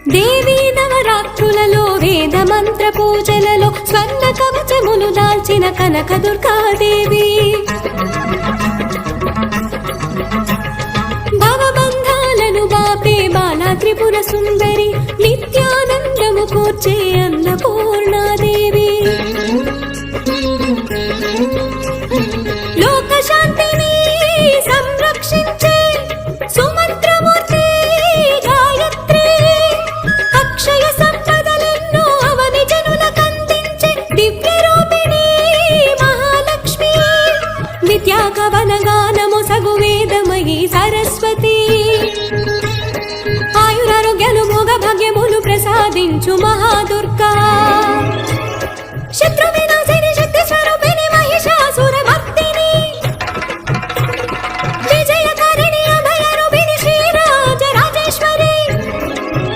దేవీ నవరాత్రులలో వేద మంత్ర పూజలలో స్వర్ణ కవచములు దాల్చిన కనక దుర్గాదేవి భవబంధాలను బాపే బాలా త్రిపుర సుందరి నిత్యానందము కూర్చే అన్నపూర్ణ